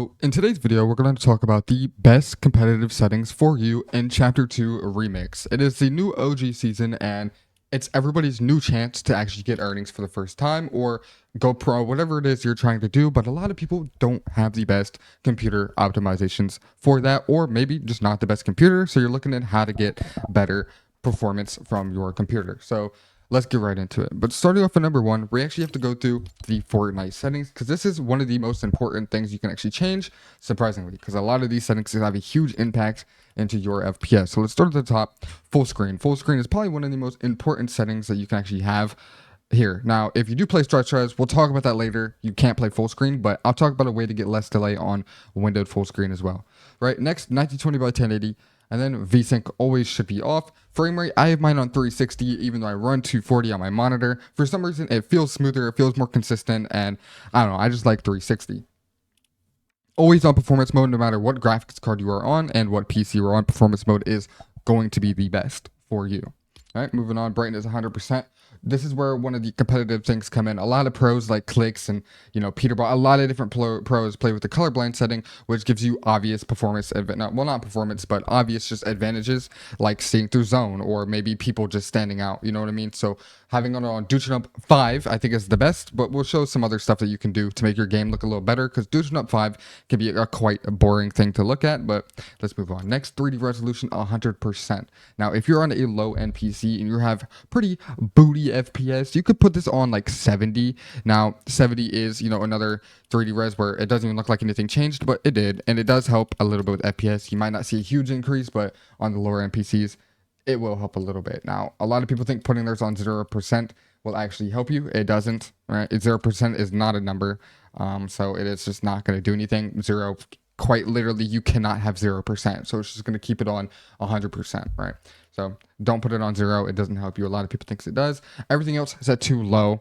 In today's video, we're going to talk about the best competitive settings for you in Chapter 2 Remix. It is the new OG season and it's everybody's new chance to actually get earnings for the first time or go pro, whatever it is you're trying to do. But a lot of people don't have the best computer optimizations for that, or maybe just not the best computer. So you're looking at how to get better performance from your computer. So let's get right into it. But starting off at number one, we actually have to go through the Fortnite settings because this is one of the most important things you can actually change, surprisingly, because a lot of these settings have a huge impact into your FPS. So let's start at the top. Full screen. Full screen is probably one of the most important settings that you can actually have here. Now, if you do play Strech Res, we'll talk about that later. You can't play full screen, but I'll talk about a way to get less delay on windowed full screen as well. Right, next, 1920 by 1080. And then VSync always should be off. Frame rate, I have mine on 360, even though I run 240 on my monitor. For some reason, it feels smoother, it feels more consistent, and I don't know, I just like 360. Always on performance mode, no matter what graphics card you are on and what PC you're on, performance mode is going to be the best for you. All right, moving on, brightness 100%. This is where one of the competitive things come in. A lot of pros like Clicks and, Peterbot, a lot of different pros play with the colorblind setting, which gives you obvious performance, not performance, but obvious just advantages like seeing through zone or maybe people just standing out, you know what I mean? So having it on Duching Up 5, I think is the best, but we'll show some other stuff that you can do to make your game look a little better because Duching Up 5 can be a quite a boring thing to look at, but let's move on. Next, 3D resolution 100%. Now, if you're on a low-end PC and you have pretty booty FPS, you could put this on like 70. Now 70 is another 3D res where it doesn't even look like anything changed, but it did, and it does help a little bit with FPS. You might not see a huge increase, but on the lower end PCs it will help a little bit. Now a lot of people think putting theirs on 0% will actually help you. It doesn't, right? 0% is not a number, so it is just not going to do anything. Zero, quite literally, you cannot have 0%, so it's just going to keep it on 100%, right? So don't put it on 0. It doesn't help you. A lot of people think it does. Everything else is at too low.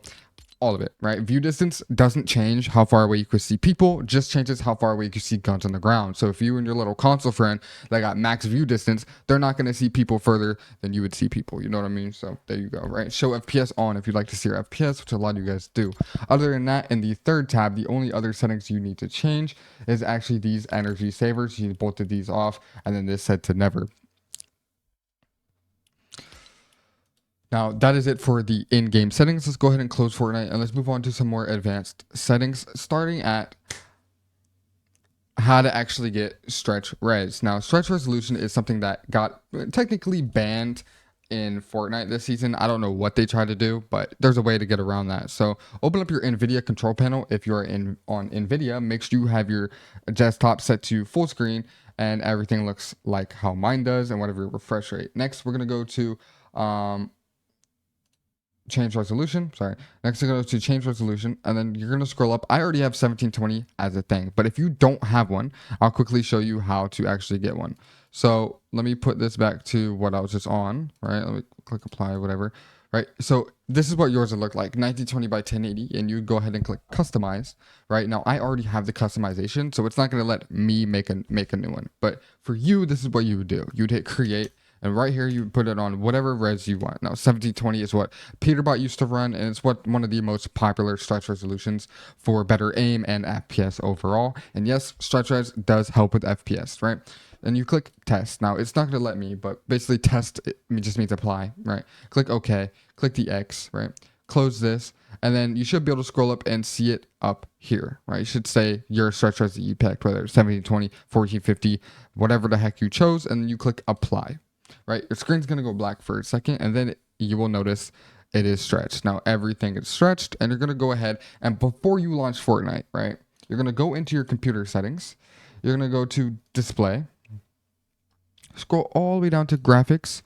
All of it, right? View distance doesn't change how far away you can see people, just changes how far away you can see guns on the ground. So if you and your little console friend that got max view distance, they're not going to see people further than you would see people. You know what I mean? So there you go, right? Show FPS on if you'd like to see your FPS, which a lot of you guys do. Other than that, in the third tab, the only other settings you need to change is actually these energy savers. You need both of these off, and then this set to never. Now, that is it for the in-game settings. Let's go ahead and close Fortnite, and let's move on to some more advanced settings, starting at how to actually get stretch res. Now, stretch resolution is something that got technically banned in Fortnite this season. I don't know what they tried to do, but there's a way to get around that. So open up your Nvidia control panel. If you're on Nvidia, make sure you have your desktop set to full screen and everything looks like how mine does and whatever refresh rate. Next, we're going to go to change resolution. Next, you're going to change resolution, and then you're going to scroll up. I already have 1720 as a thing, but if you don't have one, I'll quickly show you how to actually get one. So let me put this back to what I was just on, right? Let me click apply, whatever, right? So this is what yours would look like, 1920 by 1080, and you go ahead and click customize, right? Now I already have the customization, so it's not going to let me make a new one, but for you, this is what you would do. You'd hit create, and right here, you put it on whatever res you want. Now, 1720 is what Peterbot used to run, and it's one of the most popular stretch resolutions for better aim and FPS overall. And yes, stretch res does help with FPS, right? And you click test. Now, it's not going to let me, but basically test just means apply, right? Click OK. Click the X, right? Close this, and then you should be able to scroll up and see it up here, right? You should say your stretch res that you picked, whether it's 1720, 1450, whatever the heck you chose, and then you click apply. Right, your screen's gonna go black for a second, and then you will notice it is stretched. Now everything is stretched, and you're gonna go ahead and before you launch Fortnite, right, you're gonna go into your computer settings. You're gonna go to display, scroll all the way down to graphics,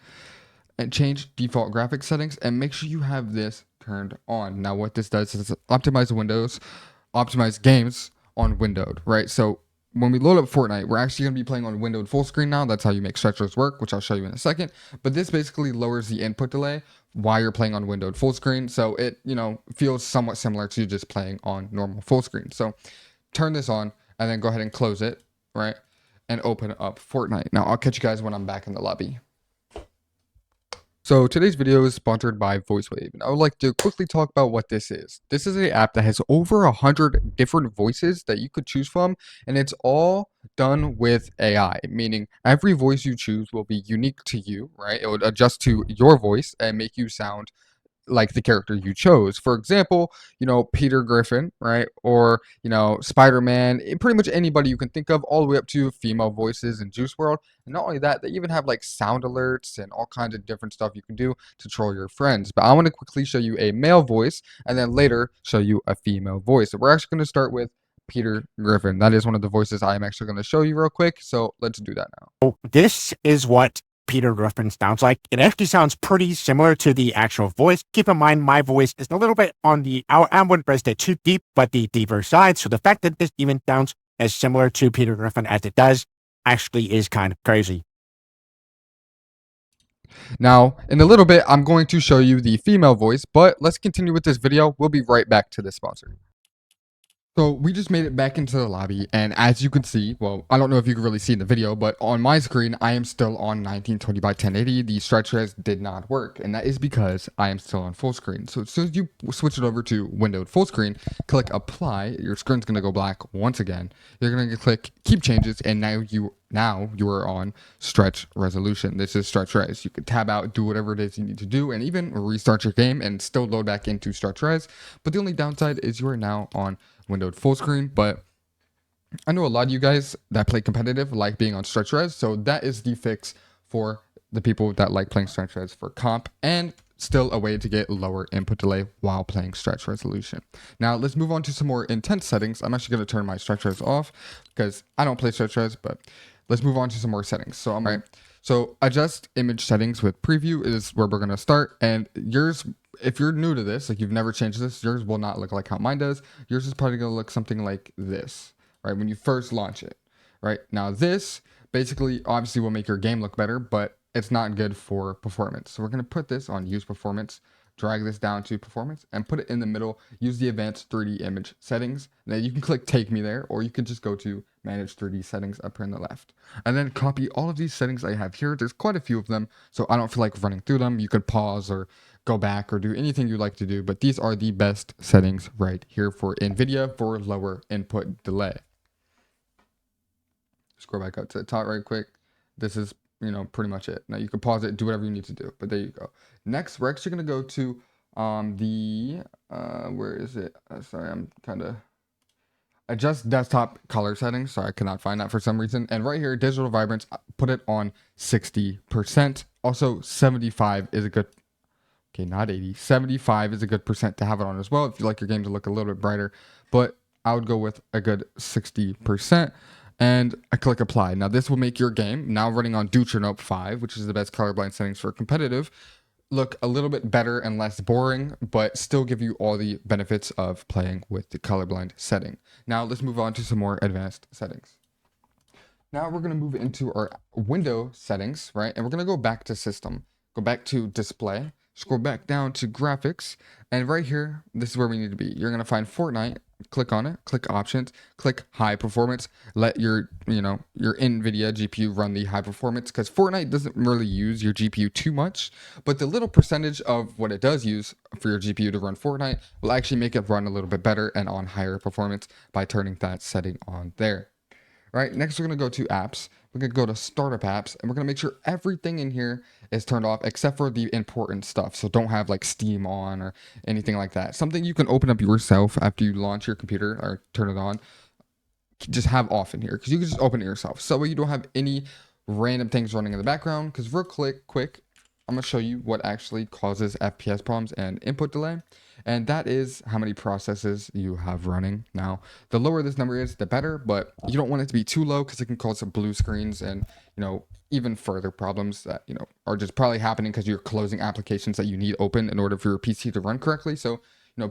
and change default graphics settings, and make sure you have this turned on. Now what this does is optimize games on windowed, right? So when we load up Fortnite, we're actually going to be playing on windowed full screen now. That's how you make stretch res work, which I'll show you in a second. But this basically lowers the input delay while you're playing on windowed full screen. So it, feels somewhat similar to just playing on normal full screen. So turn this on and then go ahead and close it, right? And open up Fortnite. Now I'll catch you guys when I'm back in the lobby. So today's video is sponsored by VoiceWave, and I would like to quickly talk about what this is. This is an app that has over 100 different voices that you could choose from, and it's all done with AI, meaning every voice you choose will be unique to you, right? It would adjust to your voice and make you sound like the character you chose. For example, Peter Griffin, right? Or, Spider-Man, pretty much anybody you can think of, all the way up to female voices in Juice World. And not only that, they even have like sound alerts and all kinds of different stuff you can do to troll your friends. But I want to quickly show you a male voice and then later show you a female voice. So we're actually going to start with Peter Griffin. That is one of the voices I am actually going to show you real quick. So let's do that now. So this is what Peter Griffin sounds like. It actually sounds pretty similar to the actual voice. Keep in mind, my voice is a little bit on the, I wouldn't press it too deep, but the deeper side. So the fact that this even sounds as similar to Peter Griffin as it does actually is kind of crazy. Now, in a little bit, I'm going to show you the female voice, but let's continue with this video. We'll be right back to this sponsor. So we just made it back into the lobby, and as you can see, well, I don't know if you can really see in the video, but on my screen, I am still on 1920 by 1080. The Strech Res did not work, and that is because I am still on full screen. So as soon as you switch it over to windowed full screen, click apply, your screen's gonna go black once again. You're gonna click keep changes, and now you are on stretch resolution. This is Strech Res. You can tab out, do whatever it is you need to do, and even restart your game and still load back into Strech Res. But the only downside is you are now on windowed full screen. But I know a lot of you guys that play competitive like being on Strech Res, so that is the fix for the people that like playing Strech Res for comp, and still a way to get lower input delay while playing stretch resolution. Now let's move on to some more intense settings. I'm actually going to turn my Strech Res off because I don't play Strech Res, but let's move on to some more settings. So I'm right. So adjust image settings with preview is where we're going to start, and yours, if you're new to this, like you've never changed this, yours will not look like how mine does. Yours is probably going to look something like this, right? When you first launch it, right? Now this basically obviously will make your game look better, but it's not good for performance. So we're going to put this on use performance, drag this down to performance and put it in the middle. Use the advanced 3D image settings. Now you can click take me there, or you can just go to manage 3D settings up here on the left, and then copy all of these settings I have here. There's quite a few of them, so I don't feel like running through them. You could pause or go back or do anything you like to do, but these are the best settings right here for Nvidia for lower input delay. Scroll back up to the top right quick. This is pretty much it. Now you can pause it, do whatever you need to do, but there you go. Next, we're actually going to go to where is it? Sorry, I'm kind of adjust desktop color settings. Sorry, I cannot find that for some reason. And right here, digital vibrance, put it on 60%. Also 75 is a good, okay, not 80, 75 is a good percent to have it on as well if you like your game to look a little bit brighter, but I would go with a good 60%. And I click apply. Now this will make your game, now running on Nope 5, which is the best colorblind settings for competitive, look a little bit better and less boring, but still give you all the benefits of playing with the colorblind setting. Now let's move on to some more advanced settings. Now we're going to move into our window settings, right? And we're going to go back to system, go back to display, scroll back down to graphics, and right here, this is where we need to be. You're going to find Fortnite, click on it, click options, click high performance, let your Nvidia GPU run the high performance, because Fortnite doesn't really use your GPU too much, but the little percentage of what it does use for your GPU to run Fortnite will actually make it run a little bit better and on higher performance by turning that setting on there. Right, next we're going to go to apps. We're going to go to startup apps, and we're going to make sure everything in here is turned off except for the important stuff. So don't have like Steam on or anything like that. Something you can open up yourself after you launch your computer or turn it on. Just have off in here because you can just open it yourself. So you don't have any random things running in the background. Because real quick, I'm going to show you what actually causes FPS problems and input delay. And that is how many processes you have running. Now, the lower this number is, the better, but you don't want it to be too low because it can cause some blue screens and, even further problems that, are just probably happening because you're closing applications that you need open in order for your PC to run correctly. So,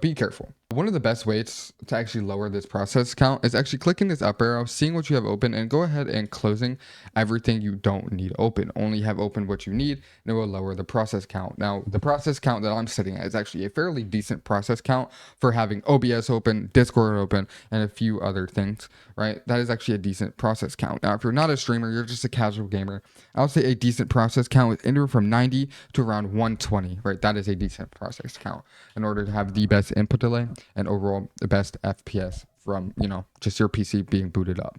be careful. One of the best ways to actually lower this process count is actually clicking this up arrow, seeing what you have open, and go ahead and closing everything you don't need open. Only have open what you need, and it will lower the process count. Now, the process count that I'm sitting at is actually a fairly decent process count for having OBS open, Discord open, and a few other things, right? That is actually a decent process count. Now, if you're not a streamer, you're just a casual gamer, I would say a decent process count is anywhere from 90 to around 120, right? That is a decent process count in order to have the best input delay and overall the best FPS from, just your PC being booted up.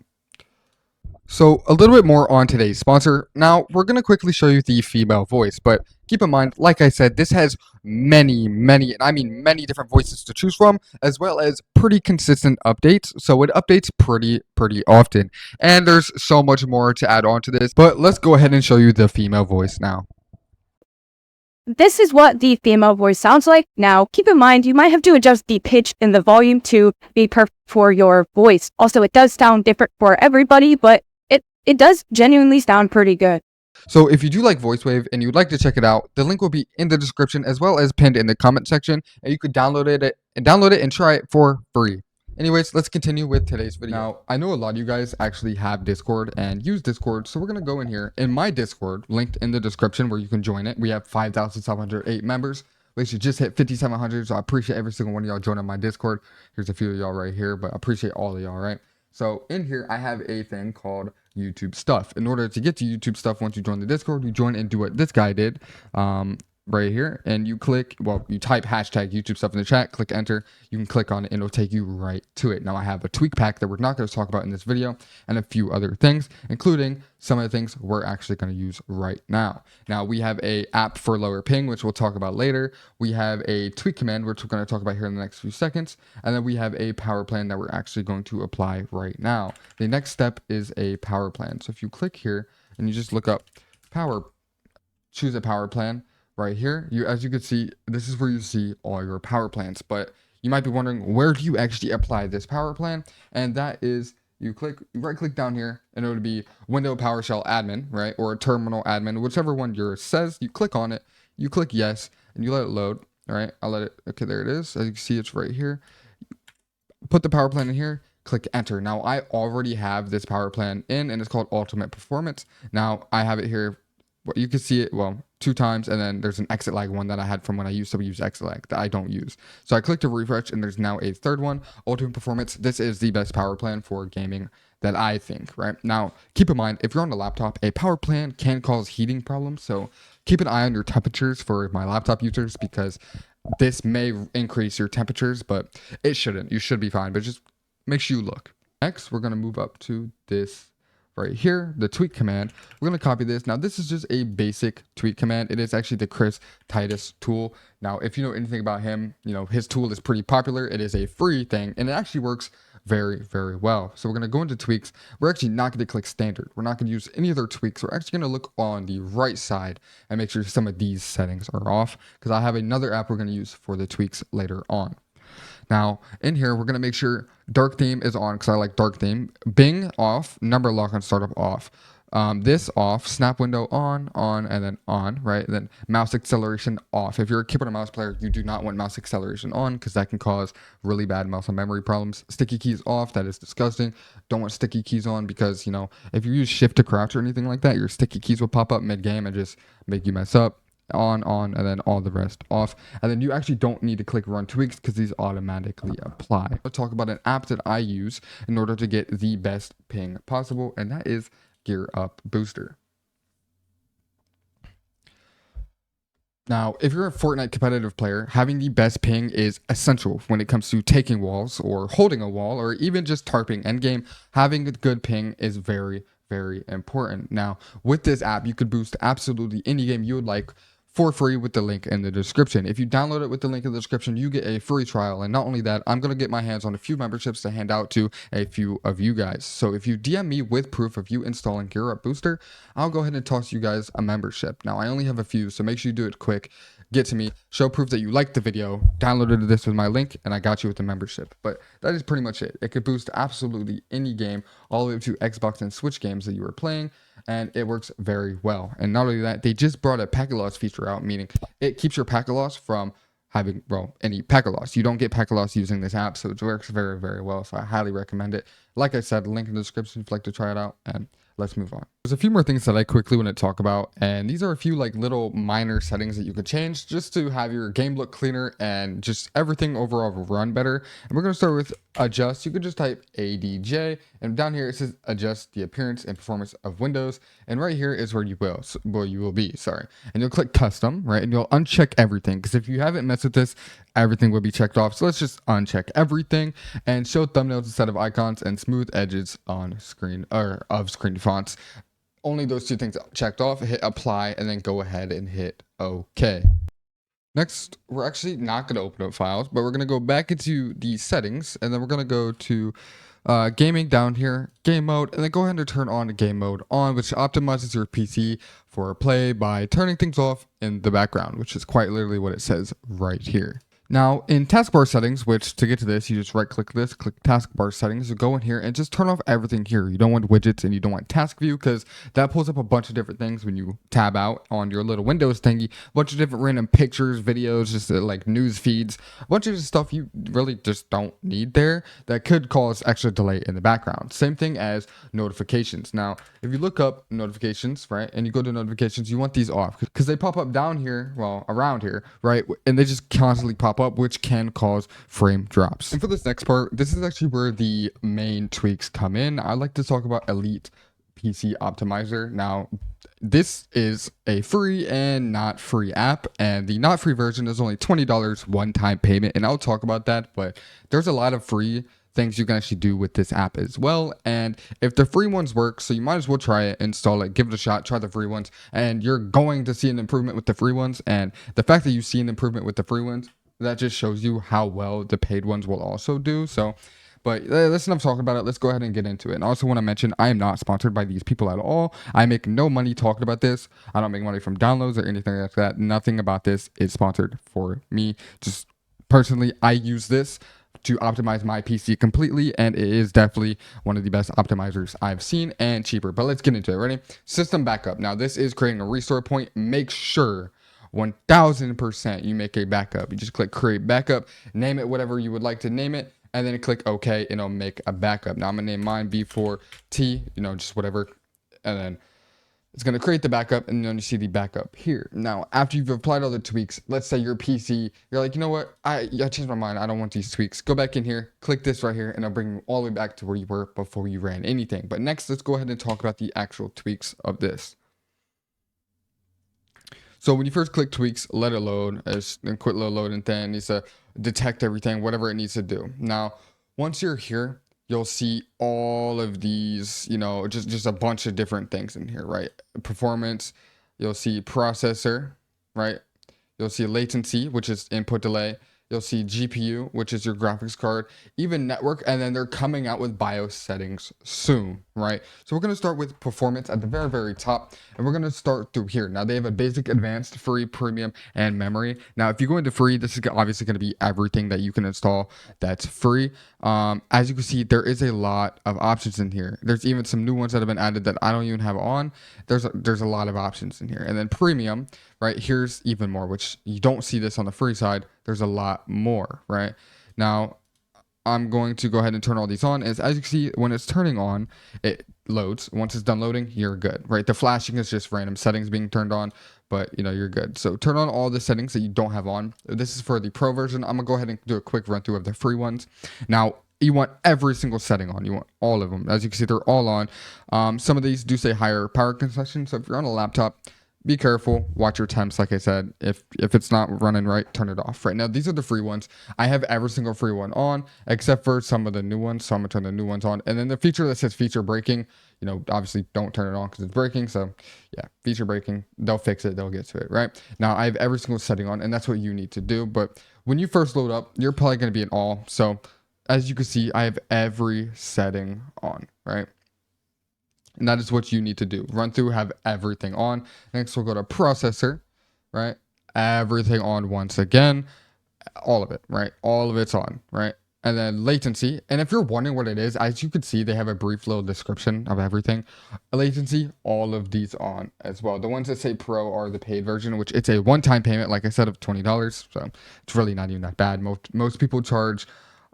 So a little bit more on today's sponsor. Now we're going to quickly show you the female voice, but keep in mind, like I said, this has many, and I mean many different voices to choose from, as well as pretty consistent updates. So it updates pretty often, and there's so much more to add on to this, but let's go ahead and show you the female voice now. This is what the female voice sounds like. Now, keep in mind, you might have to adjust the pitch and the volume to be perfect for your voice. Also, it does sound different for everybody, but it does genuinely sound pretty good. So if you do like VoiceWave and you'd like to check it out, the link will be in the description as well as pinned in the comment section, and you could download it and try it for free. Anyways, let's continue with today's video. Now, I know a lot of you guys actually have Discord and use Discord, so we're going to go in here. In my Discord, linked in the description where you can join it, we have 5,708 members. We should just hit 5,700, so I appreciate every single one of y'all joining my Discord. Here's a few of y'all right here, but I appreciate all of y'all, right? So in here, I have a thing called YouTube Stuff. In order to get to YouTube Stuff, once you join the Discord, you join and do what this guy did. Right here, and you type hashtag YouTube Stuff in the chat, click enter, you can click on it and it'll take you right to it. Now I have a tweak pack that we're not going to talk about in this video and a few other things, including some of the things we're actually going to use right now. Now we have a app for lower ping, which we'll talk about later. We have a tweak command, which we're going to talk about here in the next few seconds, and then we have a power plan that we're actually going to apply right now. The next step is a power plan. So if you click here and you just look up choose a power plan. Right here, as you can see, this is where you see all your power plans, but you might be wondering, where do you actually apply this power plan? And that is, you right click down here and it would be window PowerShell admin, right? Or terminal admin, whichever one yours says. You click on it, you click yes, and you let it load. All right, okay, there it is. As you can see, it's right here. Put the power plan in here, click enter. Now I already have this power plan in, and it's called Ultimate Performance. Now I have it here. You can see it, 2 times, and then there's an exit lag one that I had from when I used to use exit lag that I don't use. So I clicked to refresh, and there's now a third one, Ultimate Performance. This is the best power plan for gaming that I think, right? Now, keep in mind, if you're on a laptop, a power plan can cause heating problems. So keep an eye on your temperatures for my laptop users, because this may increase your temperatures, but it shouldn't. You should be fine, but just make sure you look. Next, we're going to move up to this right here, the tweak command. We're going to copy this. Now, this is just a basic tweak command. It is actually the Chris Titus tool. Now, if you know anything about him, his tool is pretty popular. It is a free thing, and it actually works very well. So we're going to go into tweaks. We're actually not going to click standard. We're not going to use any other tweaks. We're actually going to look on the right side and make sure some of these settings are off, because I have another app we're going to use for the tweaks later on. Now, in here, we're going to make sure dark theme is on, because I like dark theme. Bing off, number lock on startup off. This off, snap window on, and then on, right? And then mouse acceleration off. If you're a keyboard and mouse player, you do not want mouse acceleration on, because that can cause really bad muscle memory problems. Sticky keys off, that is disgusting. Don't want sticky keys on, because, if you use shift to crouch or anything like that, your sticky keys will pop up mid-game and just make you mess up. On, and then all the rest off. And then you actually don't need to click run tweaks, because these automatically apply. I'll talk about an app that I use in order to get the best ping possible, and that is Gear Up Booster. Now, if you're a Fortnite competitive player, having the best ping is essential when it comes to taking walls or holding a wall, or even just tarping endgame. Having a good ping is very important. Now, with this app, you could boost absolutely any game you would like for free with the link in the description. If you download it with the link in the description, you get a free trial. And not only that, I'm going to get my hands on a few memberships to hand out to a few of you guys. So if you DM me with proof of you installing Gear Up Booster, I'll go ahead and toss you guys a membership. Now, I only have a few, so make sure you do it quick. Get to me, show proof that you liked the video, downloaded this with my link, and I got you with the membership. But that is pretty much it. It could boost absolutely any game, all the way up to Xbox and Switch games that you are playing, and it works very well. And not only that, they just brought a packet loss feature out, meaning it keeps your packet loss from having, well, any packet loss. You don't get packet loss using this app, so it works very, very well. So I highly recommend it. Like I said, link in the description if you'd like to try it out, and let's move on. There's a few more things that I quickly want to talk about, and these are a few like little minor settings that you could change just to have your game look cleaner and just everything overall run better. And we're going to start with adjust. You could just type ADJ, and down here it says adjust the appearance and performance of Windows, and right here is where you will be, sorry. And you'll click custom, right, and you'll uncheck everything, because if you haven't messed with this, everything will be checked off. So let's just uncheck everything and show thumbnails instead of icons and smooth edges on screen or of screen fonts. Only those two things checked off. Hit apply and then go ahead and hit OK. Next, we're actually not going to open up files, but we're going to go back into the settings, and then we're going to go to gaming down here, game mode, and then go ahead and turn on game mode on, which optimizes your PC for play by turning things off in the background, which is quite literally what it says right here. Now in taskbar settings, which to get to this, you just right click this, click taskbar settings, you go in here and just turn off everything here. You don't want widgets and you don't want task view, because that pulls up a bunch of different things when you tab out on your little Windows thingy, a bunch of different random pictures, videos, just like news feeds, a bunch of stuff you really just don't need there that could cause extra delay in the background. Same thing as notifications. Now, if you look up notifications, right, and you go to notifications, you want these off because they pop up down here, well, around here, right, and they just constantly pop up, which can cause frame drops. And for this next part, this is actually where the main tweaks come in. I like to talk about Elite PC Optimizer. Now, this is a free and not free app, and the not free version is only $20 one-time payment, and I'll talk about that, but there's a lot of free things you can actually do with this app as well. And if the free ones work, so you might as well try it, install it, give it a shot, try the free ones, and you're going to see an improvement with the free ones. And the fact that you see an improvement with the free ones, that just shows you how well the paid ones will also do. So, but let's not talk about it. Let's go ahead and get into it. And I also want to mention, I am not sponsored by these people at all. I make no money talking about this. I don't make money from downloads or anything like that. Nothing about this is sponsored for me. Just personally, I use this to optimize my PC completely, and it is definitely one of the best optimizers I've seen, and cheaper. But let's get into it. Ready? System backup. Now this is creating a restore point. Make sure 1000% you make a backup. You just click create backup, name it whatever you would like to name it, and then click OK, and it'll make a backup. Now I'm gonna name mine B4T, just whatever, and then it's going to create the backup, and then you see the backup here. Now, after you've applied all the tweaks, let's say your PC, you're like, you know what, I changed my mind, I don't want these tweaks. Go back in here, click this right here, and it'll bring you all the way back to where you were before you ran anything. But next, let's go ahead and talk about the actual tweaks of this. So when you first click tweaks, let it load, and quit load, and then it needs to detect everything, whatever it needs to do. Now, once you're here, you'll see all of these, just a bunch of different things in here, right? Performance, you'll see processor, right? You'll see latency, which is input delay. You'll see GPU, which is your graphics card, even network, and then they're coming out with BIOS settings soon, right? So we're going to start with performance at the very, very top, and we're going to start through here. Now, they have a basic, advanced, free, premium, and memory. Now, if you go into free, this is obviously going to be everything that you can install that's free. As you can see, there is a lot of options in here. There's even some new ones that have been added that I don't even have on. There's a lot of options in here. And then premium, right, here's even more, which you don't see this on the free side. There's a lot more, right? Now, I'm going to go ahead and turn all these on. As you can see, when it's turning on, it loads. Once it's done loading, you're good, right? The flashing is just random settings being turned on, but you're good. So turn on all the settings that you don't have on. This is for the pro version. I'm gonna go ahead and do a quick run through of the free ones. Now, you want every single setting on. You want all of them. As you can see, they're all on. Some of these do say higher power consumption. So if you're on a laptop, be careful, watch your temps. Like I said, if it's not running right, turn it off. Right now, these are the free ones. I have every single free one on, except for some of the new ones. So I'm gonna turn the new ones on. And then the feature that says feature breaking, obviously don't turn it on because it's breaking. So yeah, feature breaking, they'll fix it, they'll get to it, right? Now I have every single setting on, and that's what you need to do. But when you first load up, you're probably gonna be in all. So as you can see, I have every setting on, right? And that is what you need to do. Run through, have everything on. Next, we'll go to processor, right? Everything on once again. All of it, right? All of it's on, right? and then latency. And if you're wondering what it is, as you can see, they have a brief little description of everything. Latency, all of these on as well. The ones that say pro are the paid version, which it's a one-time payment, like I said, of $20. So it's really not even that bad. Most people charge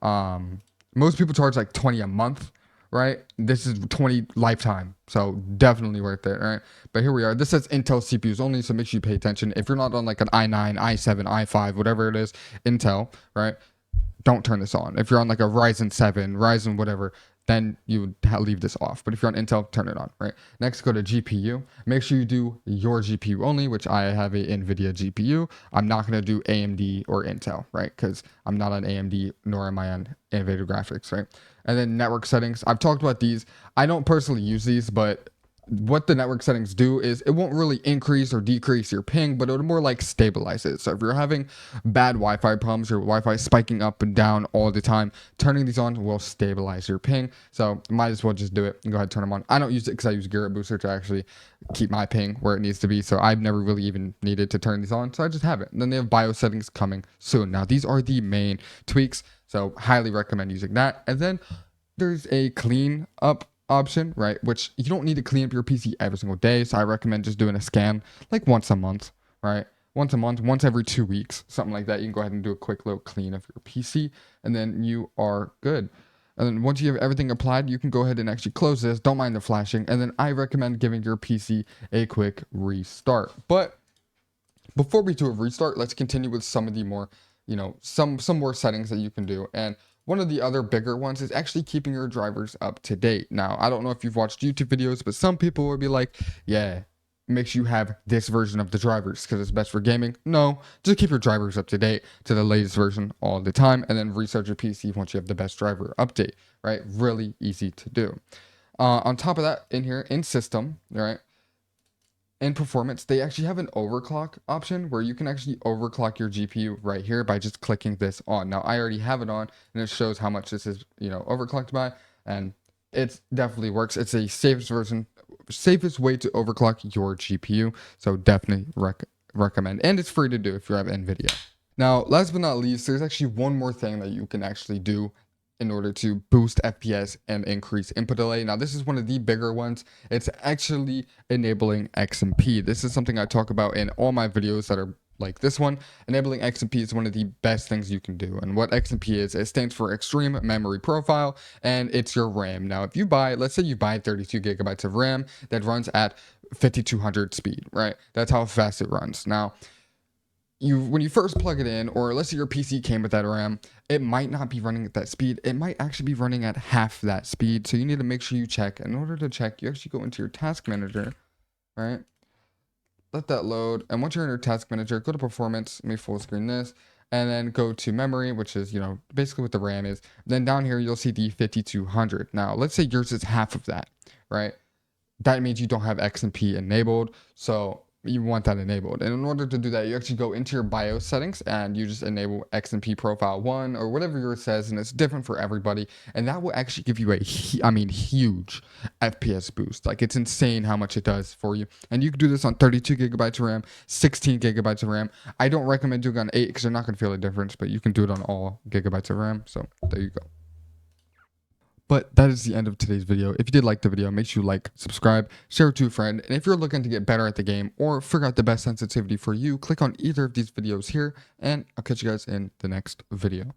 like 20 a month, right? This is 20 lifetime, so definitely worth it, right? But here we are. This says Intel CPUs only, so make sure you pay attention. If you're not on like an i9, i7, i5, whatever it is, Intel, right? Don't turn this on. If you're on like a Ryzen 7, Ryzen whatever, then you would leave this off. But if you're on Intel, turn it on, right? Next, go to GPU. Make sure you do your GPU only, which I have a Nvidia GPU. I'm not going to do AMD or Intel, right? Because I'm not on AMD, nor am I on Nvidia graphics, right? And then network settings. I've talked about these. I don't personally use these, but what the network settings do is it won't really increase or decrease your ping, but it'll more like stabilize it. So if you're having bad Wi-Fi problems, your Wi-Fi spiking up and down all the time, turning these on will stabilize your ping. So might as well just do it and go ahead and turn them on. I don't use it because I use Garrett Booster to actually keep my ping where it needs to be. So I've never really even needed to turn these on. So I just have it. And then they have BIOS settings coming soon. Now these are the main tweaks. So highly recommend using that. And then there's a clean up option, right? Which you don't need to clean up your PC every single day. So I recommend just doing a scan like once a month, right? Once a month, once every 2 weeks, something like that. You can go ahead and do a quick little clean of your PC and then you are good. And then once you have everything applied, you can go ahead and actually close this. Don't mind the flashing. And then I recommend giving your PC a quick restart. But before we do a restart, let's continue with some of the more, some more settings that you can do. And one of the other bigger ones is actually keeping your drivers up to date. Now, I don't know if you've watched YouTube videos, but some people will be like, yeah, make sure you have this version of the drivers because it's best for gaming. No, just keep your drivers up to date to the latest version all the time, and then restart your PC once you have the best driver update, right? Really easy to do. On top of that, in here, in system, right? In performance, they actually have an overclock option where you can actually overclock your GPU right here by just clicking this on. Now, I already have it on, and it shows how much this is, overclocked by, and it definitely works. It's a safest way to overclock your GPU, so definitely recommend. And it's free to do if you have Nvidia. Now, last but not least, there's actually one more thing that you can actually do in order to boost FPS and increase input delay. Now, this is one of the bigger ones. It's actually enabling XMP. This is something I talk about in all my videos that are like this one. Enabling XMP is one of the best things you can do. And what XMP is, it stands for Extreme Memory Profile, and it's your RAM. Now, if you buy, let's say you buy 32 gigabytes of RAM that runs at 5200 speed, right? That's how fast it runs. Now, when you first plug it in, or let's say your PC came with that RAM, it might not be running at that speed. It might actually be running at half that speed. So you need to make sure you check. In order to check, you actually go into your task manager, right? Let that load. And once you're in your task manager, go to performance, let me full screen this, and then go to memory, which is, basically what the RAM is. Then down here, you'll see the 5200. Now, let's say yours is half of that, right? That means you don't have XMP enabled. So you want that enabled, and in order to do that, you actually go into your BIOS settings and you just enable XMP profile 1 or whatever yours says, and it's different for everybody, and that will actually give you a huge FPS boost. Like, it's insane how much it does for you. And you can do this on 32 gigabytes of RAM, 16 gigabytes of RAM. I don't recommend doing it on 8 because you're not going to feel a difference, but you can do it on all gigabytes of RAM. So there you go. But that is the end of today's video. If you did like the video, make sure you like, subscribe, share it to a friend. And if you're looking to get better at the game or figure out the best sensitivity for you, click on either of these videos here, and I'll catch you guys in the next video.